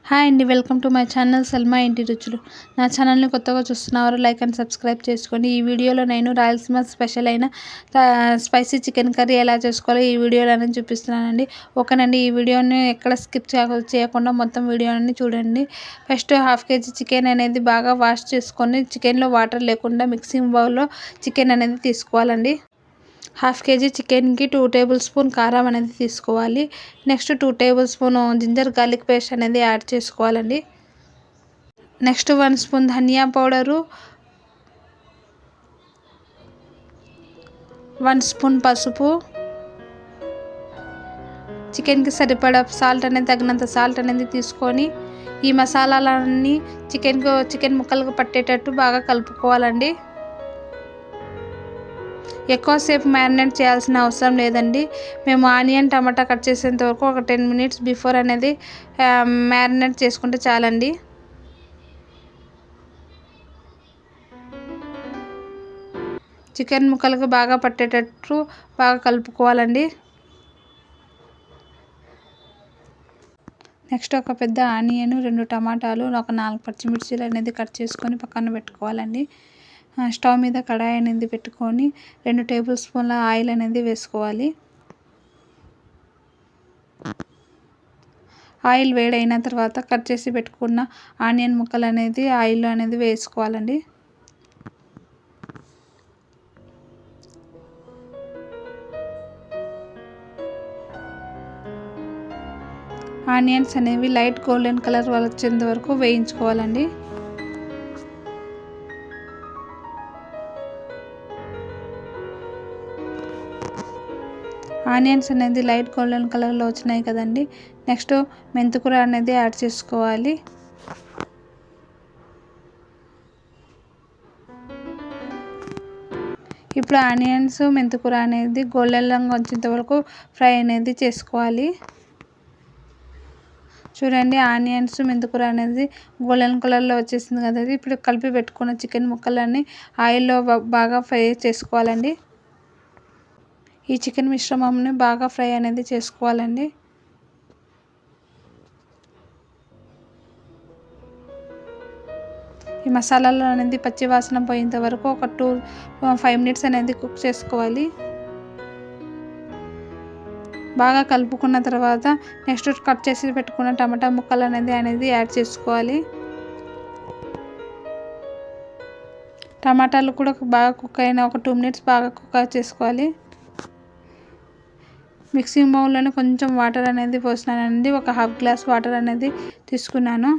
Hi అండి, welcome to my channel Salma ఇంటి రుచులు. నా ఛానల్ని కొత్తగా చూస్తున్నవారు లైక్ అండ్ సబ్స్క్రైబ్ చేసుకోండి. ఈ వీడియోలో నేను రాయలసీమ స్పెషల్ అయిన స్పైసీ చికెన్ కర్రీ ఎలా చేసుకోవాలో ఈ వీడియోలో అనేది చూపిస్తున్నానండి. ఓకేనండి, ఈ వీడియోని ఎక్కడ స్కిప్ చేయకుండా మొత్తం వీడియోని చూడండి. ఫస్ట్ హాఫ్ కేజీ చికెన్ అనేది బాగా వాష్ చేసుకొని చికెన్లో వాటర్ లేకుండా మిక్సింగ్ బౌల్లో చికెన్ అనేది తీసుకోవాలండి. హాఫ్ కేజీ చికెన్కి 2 టేబుల్ స్పూన్ కారం అనేది తీసుకోవాలి. Next 2 table spoon ginger garlic paste అనేది యాడ్ చేసుకోవాలండి. నెక్స్ట్ 1 స్పూన్ ధనియా పౌడరు, 1 స్పూన్ పసుపు, చికెన్కి సరిపడా సాల్ట్ అనేది తగినంత సాల్ట్ అనేది తీసుకొని ఈ మసాలాలన్నీ చికెన్ ముక్కలకు పట్టేటట్టు బాగా కలుపుకోవాలండి. ఎక్కువసేపు మ్యారినేట్ చేయాల్సిన అవసరం లేదండి. మేము ఆనియన్ టమాటా కట్ చేసేంత వరకు ఒక 10 మినిట్స్ బిఫోర్ అనేది మ్యారినేట్ చేసుకుంటే చాలండి. చికెన్ ముక్కలకు బాగా పట్టేటట్టు బాగా కలుపుకోవాలండి. నెక్స్ట్ ఒక పెద్ద ఆనియన్, 2 టమాటాలు, ఒక 4 పచ్చిమిర్చీలు అనేది కట్ చేసుకొని పక్కన పెట్టుకోవాలండి. స్టవ్ మీద కడాయి అనేది పెట్టుకొని 2 టేబుల్ స్పూన్ల ఆయిల్ అనేది వేసుకోవాలి. ఆయిల్ వేడైన తర్వాత కట్ చేసి పెట్టుకున్న ఆనియన్ ముక్కలు అనేది ఆయిల్లో అనేది వేసుకోవాలండి. ఆనియన్స్ అనేవి లైట్ గోల్డెన్ కలర్ వచ్చేంత వరకు వేయించుకోవాలండి. ఆనియన్స్ అనేది లైట్ గోల్డెన్ కలర్లో వచ్చినాయి కదండి. నెక్స్ట్ మెంతికూర అనేది యాడ్ చేసుకోవాలి. ఇప్పుడు ఆనియన్స్ మెంతికూర అనేది గోల్డెన్ రంగు వచ్చేంత వరకు ఫ్రై అనేది చేసుకోవాలి. చూడండి, ఆనియన్స్ మెంతికూర అనేది గోల్డెన్ కలర్లో వచ్చేసింది కదా. ఇప్పుడు కలిపి పెట్టుకున్న చికెన్ ముక్కలన్నీ ఆయిల్లో బాగా ఫ్రై చేసుకోవాలండి. ఈ చికెన్ మిశ్రమంని బాగా ఫ్రై అనేది చేసుకోవాలండి. ఈ మసాలాలో అనేది పచ్చి వాసన పోయేంత వరకు ఒక 5 మినిట్స్ అనేది కుక్ చేసుకోవాలి. బాగా కలుపుకున్న తర్వాత నెక్స్ట్ కట్ చేసి పెట్టుకున్న టమాటా ముక్కలు అనేది యాడ్ చేసుకోవాలి. టమాటాలు కూడా బాగా కుక్ అయిన ఒక 2 మినిట్స్ బాగా కుక్ చేసుకోవాలి. మిక్సింగ్ బౌల్లోనే కొంచెం వాటర్ అనేది పోసినానండి. ఒక హాఫ్ గ్లాస్ వాటర్ అనేది తీసుకున్నాను.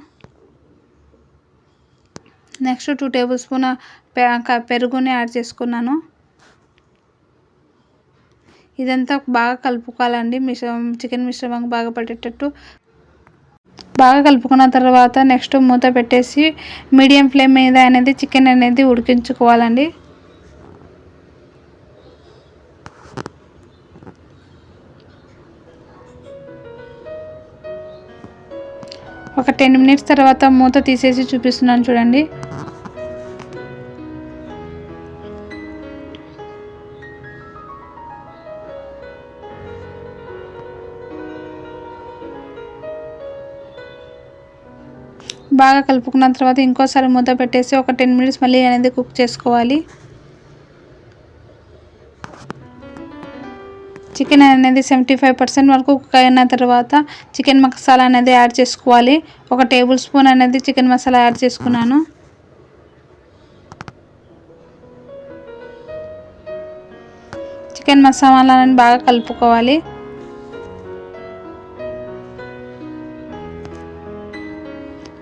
నెక్స్ట్ 2 టేబుల్ స్పూన్ పెరుగుని యాడ్ చేసుకున్నాను. ఇదంతా బాగా కలుపుకోవాలండి. చికెన్ మిశ్రమం బాగా పట్టేటట్టు బాగా కలుపుకున్న తర్వాత నెక్స్ట్ మూత పెట్టేసి మీడియం ఫ్లేమ్ మీద అనేది చికెన్ అనేది ఉడికించుకోవాలండి. ఒక 10 మినిట్స్ తర్వాత మూత తీసేసి చూపిస్తున్నాను చూడండి. బాగా కలుపుకున్న తర్వాత ఇంకోసారి మూత పెట్టేసి ఒక 10 మినిట్స్ మళ్ళీ అనేది కుక్ చేసుకోవాలి. చికెన్ అనేది 75% వరకు కుక్ అయిన తర్వాత చికెన్ మసాలా అనేది యాడ్ చేసుకోవాలి. ఒక టేబుల్ స్పూన్ అనేది చికెన్ మసాలా యాడ్ చేసుకున్నాను. చికెన్ మసాలాని బాగా కలుపుకోవాలి.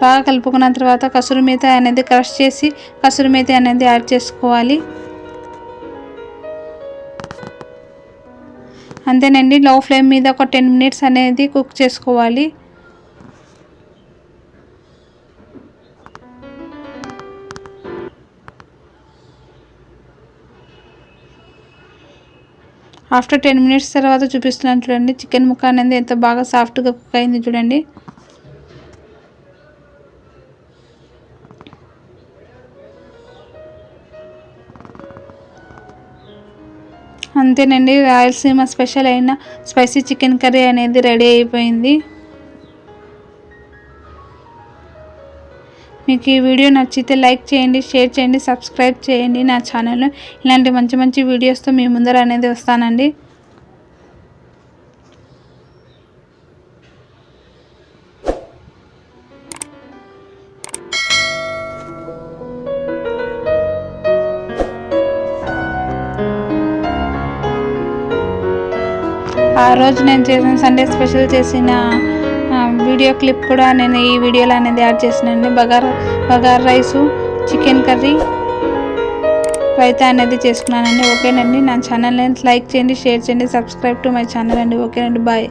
బాగా కలుపుకున్న తర్వాత కసూరి మేతి అనేది క్రష్ చేసి కసూరి మేతి అనేది యాడ్ చేసుకోవాలి. అంతేనండి, లో ఫ్లేమ్ మీద ఒక 10 మినిట్స్ అనేది కుక్ చేసుకోవాలి. ఆఫ్టర్ 10 మినిట్స్ తర్వాత చూపిస్తున్నాను చూడండి. చికెన్ ముక్క అనేది ఎంత బాగా సాఫ్ట్గా కుక్ అయింది చూడండి. అంతేనండి, రాయలసీమ స్పెషల్ అయిన స్పైసీ చికెన్ కర్రీ అనేది రెడీ అయిపోయింది. మీకు ఈ వీడియో నచ్చితే లైక్ చేయండి, షేర్ చేయండి, సబ్స్క్రైబ్ చేయండి. నా ఛానల్లో ఇలాంటి మంచి మంచి వీడియోస్తో మీ ముందర అనేది వస్తానండి. ఆ రోజు నేను చేసిన సండే స్పెషల్ చేసిన వీడియో క్లిప్ కూడా నేను ఈ వీడియోలో అనేది యాడ్ చేసినాను. Bagara rice, chicken curry, raita అనేది చేసుకున్నానండి. ఓకేనండి, నా ఛానల్ని లైక్ చేయండి, షేర్ చేయండి, సబ్స్క్రైబ్ టు మై ఛానల్ అండి. ఓకేనండి, బాయ్.